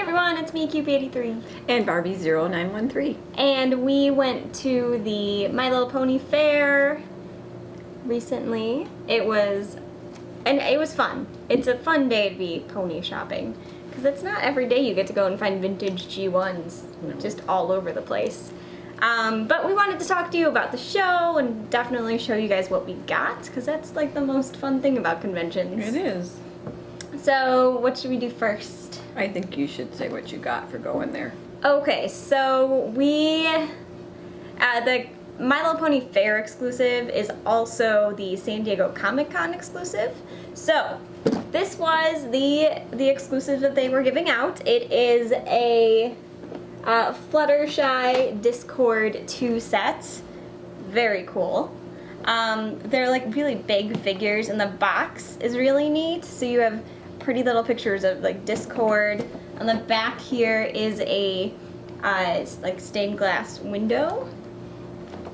everyone, it's me, Cupid83. And Barbie0913. And we went to the My Little Pony fair recently. It was fun. It's a fun day to be pony shopping. Because it's not every day you get to go and find vintage G1s just all over the place. But we wanted to talk to you about the show and definitely show you guys what we got. Because that's like the most fun thing about conventions. It is. So what should we do first? I think you should say what you got for going there. Okay, so the My Little Pony Fair exclusive is also the San Diego Comic-Con exclusive. So this was the exclusive that they were giving out. It is a Fluttershy Discord 2 set. Very cool. They're like really big figures, and the box is really neat. So you have pretty little pictures of like Discord. On the back here is a like stained glass window,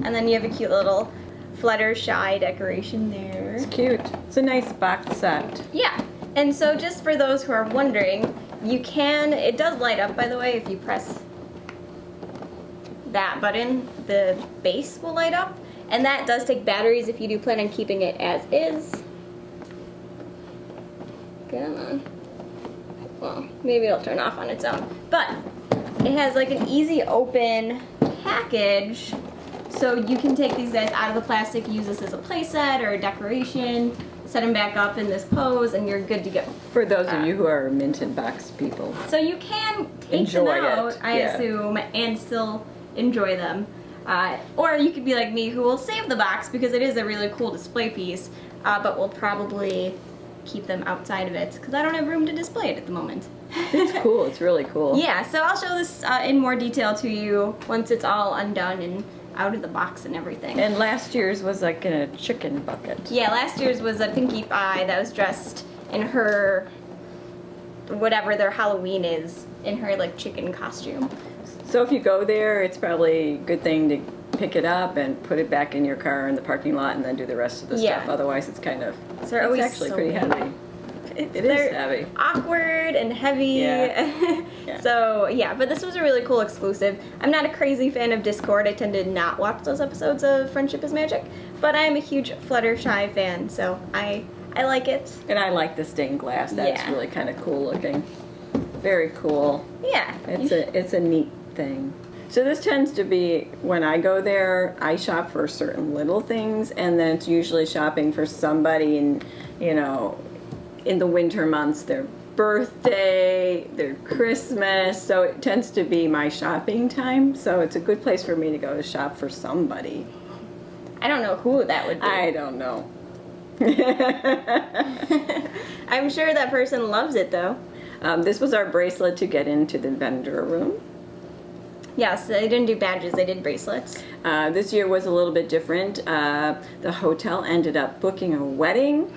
and then you have a cute little Fluttershy decoration there. It's cute. It's a nice box set. Yeah, and so just for those who are wondering, it does light up, by the way. If you press that button, the base will light up, and that does take batteries if you do plan on keeping it as is. Come on. Well, maybe it'll turn off on its own. But it has like an easy open package, so you can take these guys out of the plastic, use this as a playset or a decoration, set them back up in this pose, and you're good to go. For those of you who are mint and box people. So you can take them out, I assume, and still enjoy them. Or you could be like me, who will save the box because it is a really cool display piece, but will probably keep them outside of it because I don't have room to display it at the moment. It's cool. It's really cool. Yeah, so I'll show this in more detail to you once it's all undone and out of the box and everything. And last year's was like in a chicken bucket. Yeah, last year's was a Pinkie Pie that was dressed in her, whatever their Halloween is, in her like chicken costume. So if you go there, it's probably a good thing to pick it up and put it back in your car in the parking lot and then do the rest of the stuff. Otherwise it's kind of, it's actually pretty heavy. It is heavy. Awkward and heavy. Yeah. So yeah, but this was a really cool exclusive. I'm not a crazy fan of Discord. I tend to not watch those episodes of Friendship is Magic, but I am a huge Fluttershy fan, so I like it. And I like the stained glass. That's really kind of cool looking. Very cool. Yeah. It's a neat thing. So this tends to be, when I go there, I shop for certain little things, and then it's usually shopping for somebody in, in the winter months, their birthday, their Christmas, so it tends to be my shopping time, so it's a good place for me to go to shop for somebody. I don't know who that would be. I don't know. I'm sure that person loves it, though. This was our bracelet to get into the vendor room. Yes, they didn't do badges, they did bracelets. This year was a little bit different. The hotel ended up booking a wedding,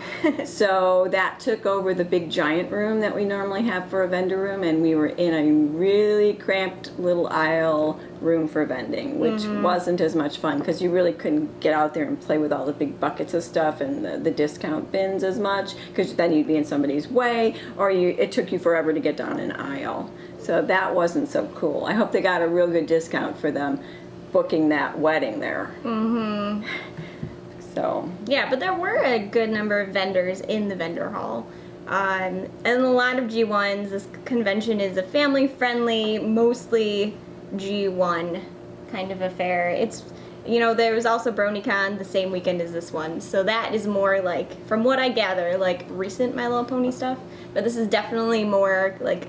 so that took over the big giant room that we normally have for a vendor room, and we were in a really cramped little aisle room for vending, which wasn't as much fun because you really couldn't get out there and play with all the big buckets of stuff and the discount bins as much, because then you'd be in somebody's way, or it took you forever to get down an aisle. So that wasn't so cool. I hope they got a real good discount for them booking that wedding there. Mm-hmm. So. Yeah, but there were a good number of vendors in the vendor hall. And a lot of G1s. This convention is a family-friendly, mostly G1 kind of affair. It's, there was also BronyCon the same weekend as this one. So that is more like, from what I gather, like recent My Little Pony stuff. But this is definitely more like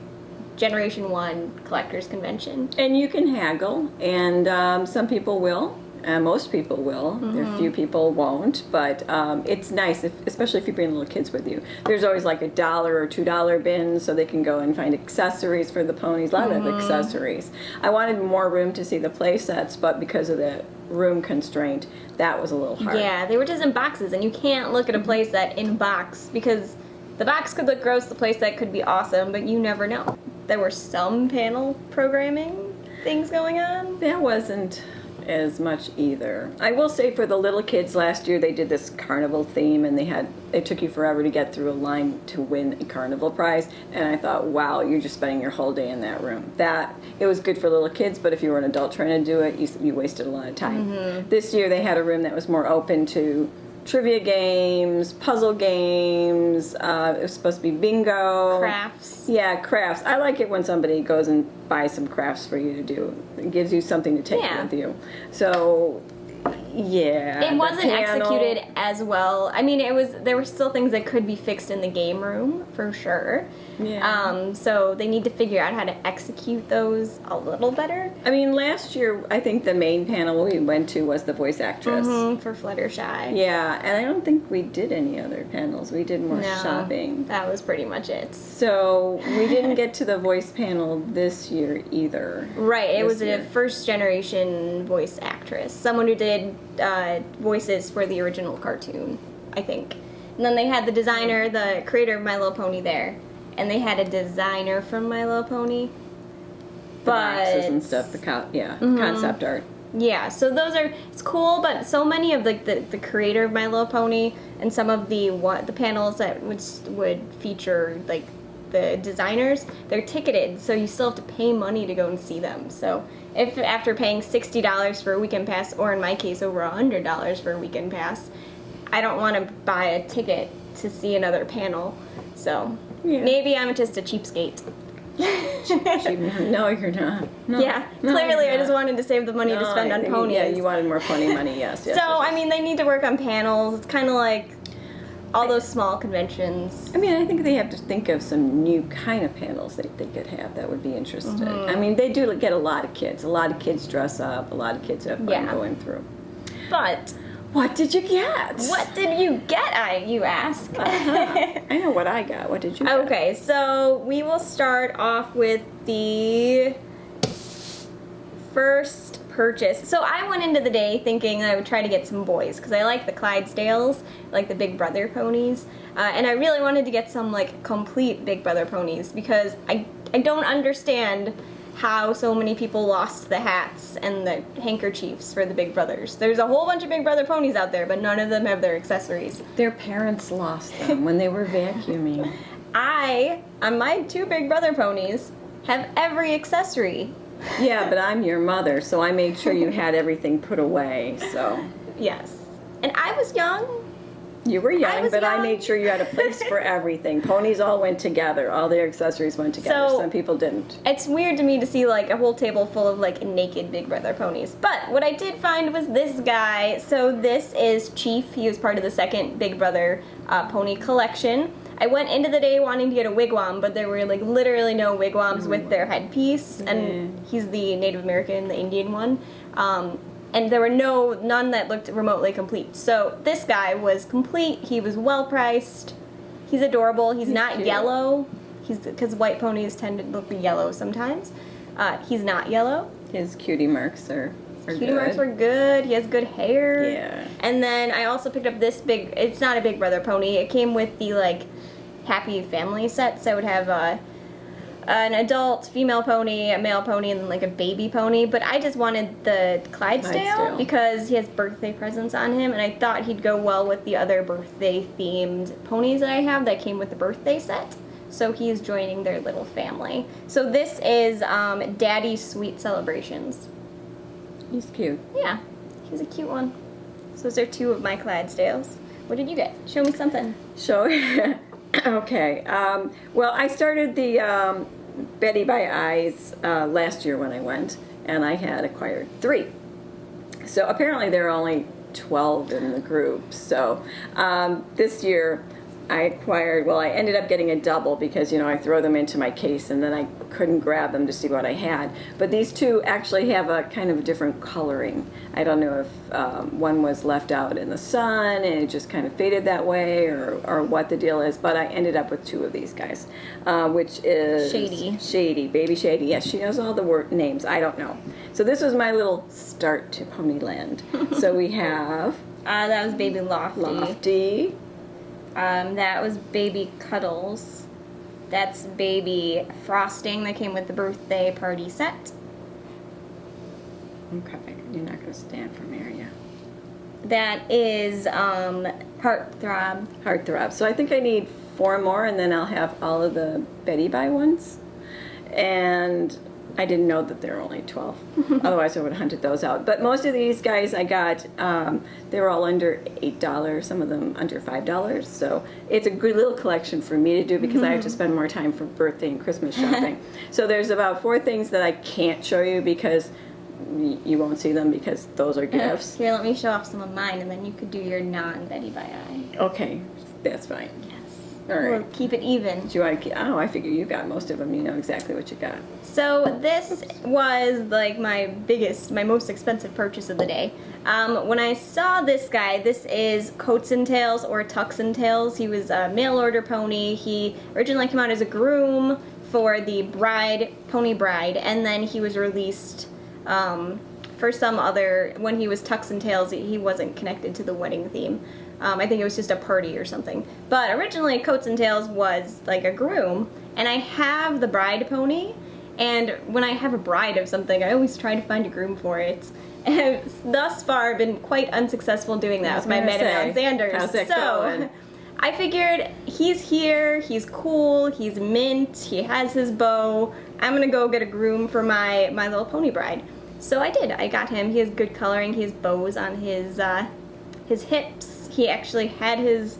Generation 1 collectors convention. And you can haggle, and some people will, and most people will. A few people won't, but it's nice, especially if you bring little kids with you. There's always like $1 or $2 bins, so they can go and find accessories for the ponies, a lot of accessories. I wanted more room to see the play sets, but because of the room constraint, that was a little hard. Yeah, they were just in boxes, and you can't look at a play set in box, because the box could look gross, the play set could be awesome, but you never know. There were some panel programming things going on. That wasn't as much either. I will say for the little kids last year, they did this carnival theme, and it took you forever to get through a line to win a carnival prize. And I thought, wow, you're just spending your whole day in that room. It was good for little kids, but if you were an adult trying to do it, you wasted a lot of time. This year they had a room that was more open to trivia games, puzzle games. It was supposed to be bingo. Crafts. Yeah, crafts. I like it when somebody goes and buys some crafts for you to do. It gives you something to take with you. So, yeah. It wasn't executed as well. I mean, there were still things that could be fixed in the game room, for sure. Yeah. So they need to figure out how to execute those a little better. I mean, last year, I think the main panel we went to was the voice actress. For Fluttershy. Yeah, and I don't think we did any other panels. We did more shopping. That was pretty much it. So we didn't get to the voice panel this year either. Right, it was a first generation voice actress. Someone who did voices for the original cartoon, I think. And then they had the designer, the creator of My Little Pony there. And they had a designer from My Little Pony. The boxes and stuff, concept art. Yeah, so it's cool, but so many of the creator of My Little Pony and some of the panels that would feature like the designers, they're ticketed, so you still have to pay money to go and see them. So if after paying $60 for a weekend pass, or in my case over $100 for a weekend pass, I don't want to buy a ticket to see another panel. So maybe I'm just a cheapskate. No, you're not. No, yeah, clearly I just wanted to save the money to spend on ponies. Yeah, you wanted more pony money, yes. So, I mean, they need to work on panels. It's kind of like all those small conventions. I mean, I think they have to think of some new kind of panels that they could have that would be interesting. I mean, they do get a lot of kids. A lot of kids dress up. A lot of kids have fun going through. But what did you get? What did you get, you ask? I know what I got. What did you get? Okay, so we will start off with the first purchase. So I went into the day thinking I would try to get some boys, because I like the Clydesdales, like the Big Brother ponies. And I really wanted to get some, like, complete Big Brother ponies, because I don't understand how so many people lost the hats and the handkerchiefs for the Big Brothers. There's a whole bunch of Big Brother ponies out there, but none of them have their accessories. Their parents lost them when they were vacuuming. On my 2 Big Brother ponies, have every accessory. Yeah, but I'm your mother, so I made sure you had everything put away, so. Yes. And I was young. You were young, but I made sure you had a place for everything. Ponies all went together. All their accessories went together. So, some people didn't. It's weird to me to see, like, a whole table full of, like, naked Big Brother ponies. But what I did find was this guy. So this is Chief. He was part of the second Big Brother pony collection. I went into the day wanting to get a wigwam, but there were, like, literally no wigwams with their headpiece. And he's the Native American, the Indian one. And there were none that looked remotely complete. So this guy was complete. He was well priced. He's adorable. He's not cute. Yellow. Because white ponies tend to look yellow sometimes. He's not yellow. His cutie marks are cutie marks were good. He has good hair. Yeah. And then I also picked up this it's not a Big Brother pony. It came with the, like, Happy Family set. So it would have an adult female pony, a male pony, and then, like, a baby pony. But I just wanted the Clydesdale because he has birthday presents on him, and I thought he'd go well with the other birthday-themed ponies that I have that came with the birthday set. So he's joining their little family. So this is Daddy's Sweet Celebrations. He's cute. Yeah, he's a cute one. So those are 2 of my Clydesdales. What did you get? Show me something. Okay. Well, I started the Betty by Eyes last year when I went, and I had acquired 3. So apparently there are only 12 in the group. So this year I ended up getting a double because, I throw them into my case and then I couldn't grab them to see what I had. But these 2 actually have a kind of different coloring. I don't know if one was left out in the sun and it just kind of faded that way or what the deal is, but I ended up with 2 of these guys, which is Shady, Baby Shady. Yes, she knows all the names. I don't know. So this was my little start to Ponyland. So we have... that was Baby Lofty. That was Baby Cuddles. That's Baby Frosting that came with the birthday party set. Okay, you're not going to stand from there, yeah. That is Heartthrob. Heartthrob. So I think I need 4 more, and then I'll have all of the Betty Buy ones. And I didn't know that there were only 12. Otherwise, I would have hunted those out. But most of these guys I got, they were all under $8, some of them under $5. So it's a good little collection for me to do because I have to spend more time for birthday and Christmas shopping. So there's about 4 things that I can't show you because you won't see them because those are gifts. Here, let me show off some of mine, and then you could do your non-Betty Buy eye. Okay, that's fine. Yes. All right. We'll keep it even. Do I? Oh, I figure you got most of them. You know exactly what you got. So this was like my most expensive purchase of the day. When I saw this guy, this is Coats and Tails or Tucks and Tails. He was a mail order pony. He originally came out as a groom for the Pony Bride, and then he was released for some other, when he was Tucks and Tails, he wasn't connected to the wedding theme. I think it was just a party or something. But originally Coats and Tails was like a groom, and I have the bride pony, and when I have a bride of something, I always try to find a groom for it. And thus far, I've been quite unsuccessful doing that with my Madame Alexanders. How's that going? I figured he's here, he's cool, he's mint, he has his bow. I'm gonna go get a groom for my little pony bride. So I did. I got him. He has good coloring. He has bows on his hips. He actually had his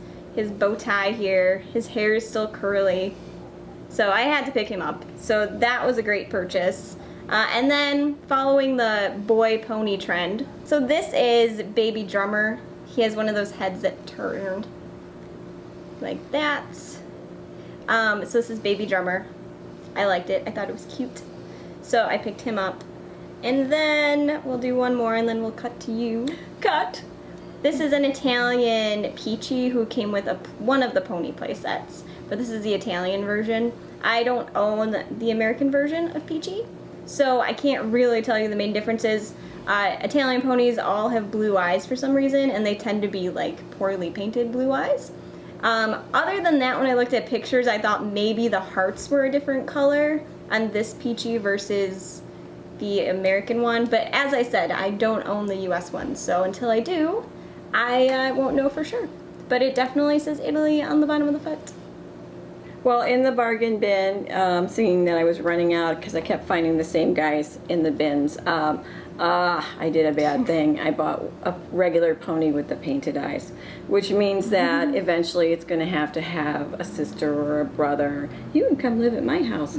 bow tie here. His hair is still curly. So I had to pick him up. So that was a great purchase. And then following the boy pony trend. So this is Baby Drummer. He has one of those heads that turned like that. So this is Baby Drummer. I liked it. I thought it was cute. So I picked him up. And then we'll do one more and then we'll cut to you. Cut! This is an Italian Peachy who came with one of the pony play sets. But this is the Italian version. I don't own the American version of Peachy, so I can't really tell you the main differences. Italian ponies all have blue eyes for some reason, and they tend to be like poorly painted blue eyes. Other than that, when I looked at pictures, I thought maybe the hearts were a different color on this Peachy versus the American one. But as I said, I don't own the US one, so until I do, I won't know for sure. But it definitely says Italy on the bottom of the foot. Well, in the bargain bin, seeing that I was running out because I kept finding the same guys in the bins, I did a bad thing. I bought a regular pony with the painted eyes, which means that eventually it's going to have a sister or a brother. You can come live at my house.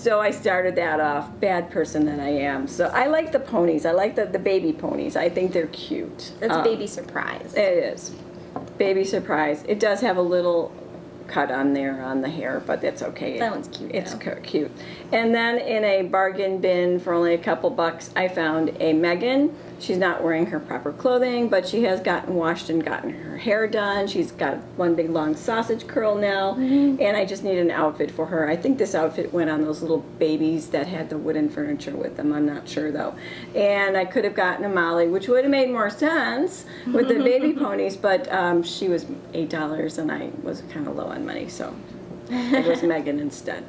So I started that off. Bad person that I am. So I like the ponies. I like the baby ponies. I think they're cute. That's Baby Surprise. It is. Baby Surprise. It does have a little cut on there on the hair, but that's okay. That one's cute. It's cute. And then in a bargain bin for only a couple bucks, I found a Megan. She's not wearing her proper clothing, but she has gotten washed and gotten her hair done. She's got one big long sausage curl now, and I just need an outfit for her. I think this outfit went on those little babies that had the wooden furniture with them. I'm not sure though. And I could have gotten a Molly, which would have made more sense with the baby ponies, but she was $8 and I was kind of low on money, so it was Megan instead.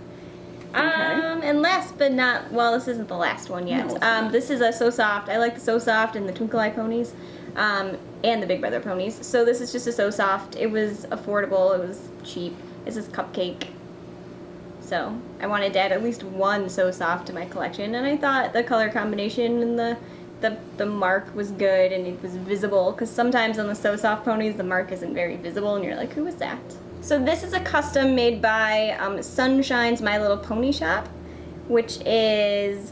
Okay. And last but not, well, this isn't the last one yet. No, this is a So Soft. I like the So Soft and the Twinkle Eye ponies, and the Big Brother ponies. So this is just a So Soft. It was affordable. It was cheap. This is Cupcake. So I wanted to add at least one So Soft to my collection, and I thought the color combination and the mark was good and it was visible, because sometimes on the So Soft ponies the mark isn't very visible and you're like, who is that? So this is a custom made by Sunshine's My Little Pony Shop, which is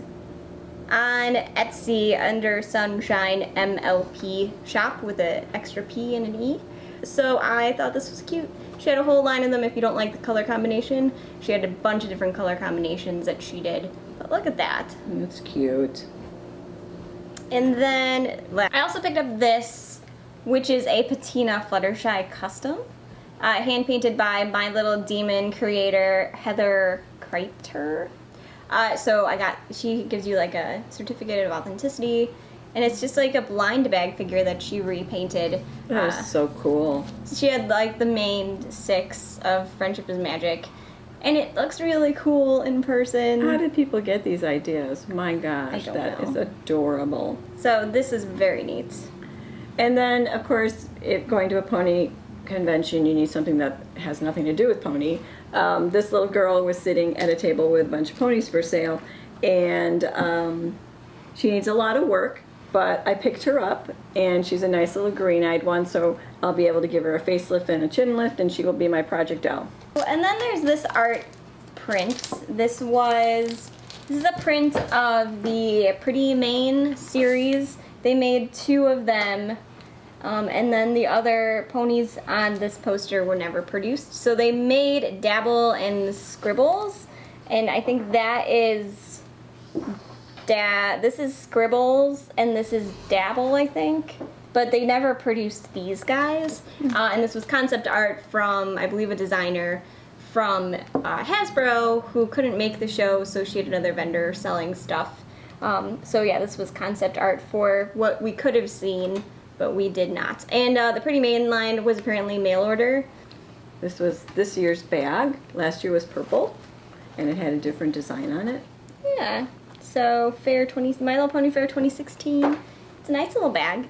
on Etsy under Sunshine MLP Shop with an extra P and an E. So I thought this was cute. She had a whole line of them if you don't like the color combination. She had a bunch of different color combinations that she did. But look at that. That's cute. And then I also picked up this, which is a Patina Fluttershy custom. Hand painted by My Little Demon creator Heather Kreiter. She gives you like a certificate of authenticity, and it's just like a blind bag figure that she repainted. That is so cool. She had like the main 6 of Friendship is Magic, And it looks really cool in person. How did people get these ideas? My gosh, that is adorable. So this is very neat. And then, of course, if going to a pony convention, you need something that has nothing to do with pony. This little girl was sitting at a table with a bunch of ponies for sale, and she needs a lot of work, but I picked her up, and she's a nice little green-eyed one, so I'll be able to give her a facelift and a chin lift, and she will be my project doll. And then there's this art print. This is a print of the Pretty Mane series. They made 2 of them, and then the other ponies on this poster were never produced. So they made Dabble and Scribbles, and I think that is this is Scribbles, and this is Dabble, I think. But they never produced these guys. And this was concept art from, I believe, a designer from Hasbro who couldn't make the show, so she had another vendor selling stuff. So yeah, this was concept art for what we could have seen, but we did not. And the Pretty Mane line was apparently mail order. This was this year's bag. Last year was purple, and it had a different design on it. Yeah. So My Little Pony Fair 2016. It's a nice little bag.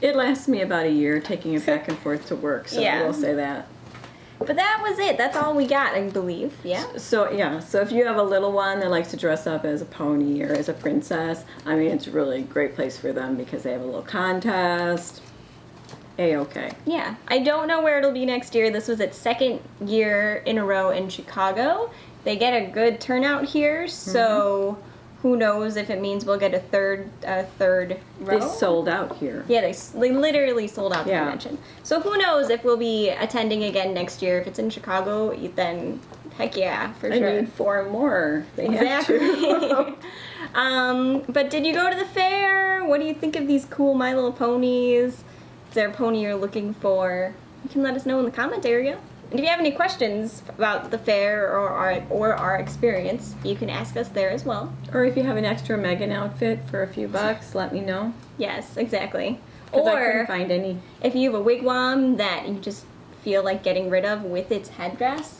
It lasts me about a year taking it back and forth to work, so I will say that. But that was it. That's all we got, I believe. Yeah. So if you have a little one that likes to dress up as a pony or as a princess, I mean, it's really a great place for them because they have a little contest. A-okay. Yeah. I don't know where it'll be next year. This was its 2nd year in a row in Chicago. They get a good turnout here, so who knows if it means we'll get a third row. They sold out here. Yeah, they literally sold out the convention. So who knows if we'll be attending again next year. If it's in Chicago, then heck yeah, for sure. I need 4 more. They exactly. have to. But did you go to the fair? What do you think of these cool My Little Ponies? Is there a pony you're looking for? You can let us know in the comment area. And if you have any questions about the fair or our experience, you can ask us there as well. Or if you have an extra Megan outfit for a few bucks, let me know. Yes, exactly. Because I couldn't find any. If you have a wigwam that you just feel like getting rid of with its headdress.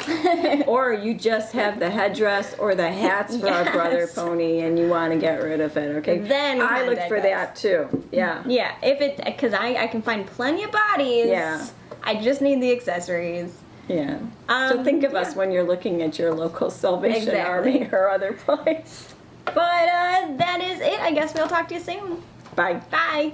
Or you just have the headdress or the hats for our brother pony and you want to get rid of it, okay? Then I look for that too. Yeah. Yeah, because I can find plenty of bodies. Yeah. I just need the accessories. Yeah. So think of us when you're looking at your local Salvation Army or other place. But that is it. I guess we'll talk to you soon. Bye. Bye.